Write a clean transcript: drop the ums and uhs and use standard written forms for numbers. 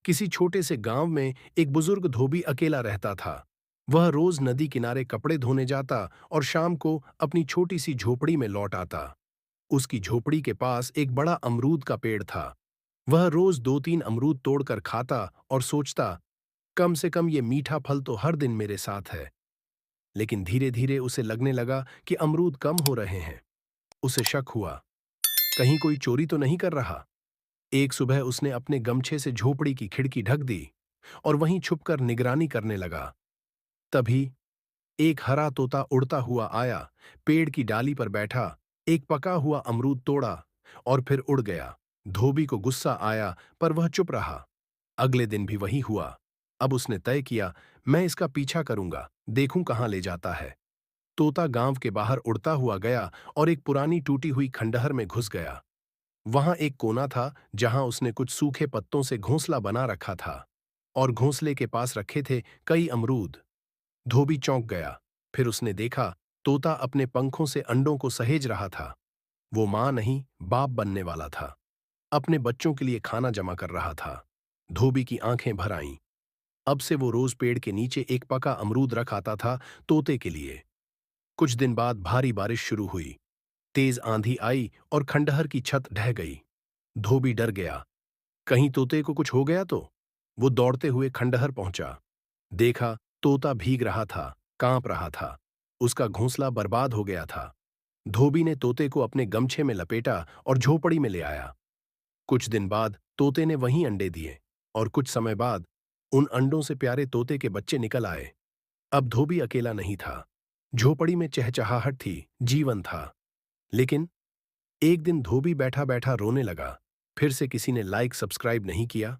किसी छोटे से गांव में एक बुजुर्ग धोबी अकेला रहता था। वह रोज नदी किनारे कपड़े धोने जाता और शाम को अपनी छोटी सी झोपड़ी में लौट आता। उसकी झोपड़ी के पास एक बड़ा अमरूद का पेड़ था। वह रोज दो तीन अमरूद तोड़कर खाता और सोचता, कम से कम ये मीठा फल तो हर दिन मेरे साथ है। लेकिन धीरे धीरे उसे लगने लगा कि अमरूद कम हो रहे हैं। उसे शक हुआ, कहीं कोई चोरी तो नहीं कर रहा। एक सुबह उसने अपने गमछे से झोपड़ी की खिड़की ढक दी और वहीं छुपकर निगरानी करने लगा। तभी एक हरा तोता उड़ता हुआ आया, पेड़ की डाली पर बैठा, एक पका हुआ अमरूद तोड़ा और फिर उड़ गया। धोबी को गुस्सा आया, पर वह चुप रहा। अगले दिन भी वही हुआ। अब उसने तय किया, मैं इसका पीछा करूंगा, देखूं कहां ले जाता है। तोता गांव के बाहर उड़ता हुआ गया और एक पुरानी टूटी हुई खंडहर में घुस गया। वहां एक कोना था जहां उसने कुछ सूखे पत्तों से घोंसला बना रखा था और घोंसले के पास रखे थे कई अमरूद। धोबी चौंक गया। फिर उसने देखा, तोता अपने पंखों से अंडों को सहेज रहा था। वो मां नहीं, बाप बनने वाला था। अपने बच्चों के लिए खाना जमा कर रहा था। धोबी की आंखें भर आईं। अब से वो रोज पेड़ के नीचे एक पका अमरूद रख आता था, तोते के लिए। कुछ दिन बाद भारी बारिश शुरू हुई। तेज आंधी आई और खंडहर की छत ढह गई। धोबी डर गया, कहीं तोते को कुछ हो गया तो। वो दौड़ते हुए खंडहर पहुंचा। देखा, तोता भीग रहा था, कांप रहा था। उसका घोंसला बर्बाद हो गया था। धोबी ने तोते को अपने गमछे में लपेटा और झोपड़ी में ले आया। कुछ दिन बाद तोते ने वहीं अंडे दिए और कुछ समय बाद उन अंडों से प्यारे तोते के बच्चे निकल आए। अब धोबी अकेला नहीं था। झोपड़ी में चहचहाहट थी, जीवन था। लेकिन एक दिन धोबी बैठा बैठा रोने लगा। फिर से किसी ने लाइक सब्सक्राइब नहीं किया।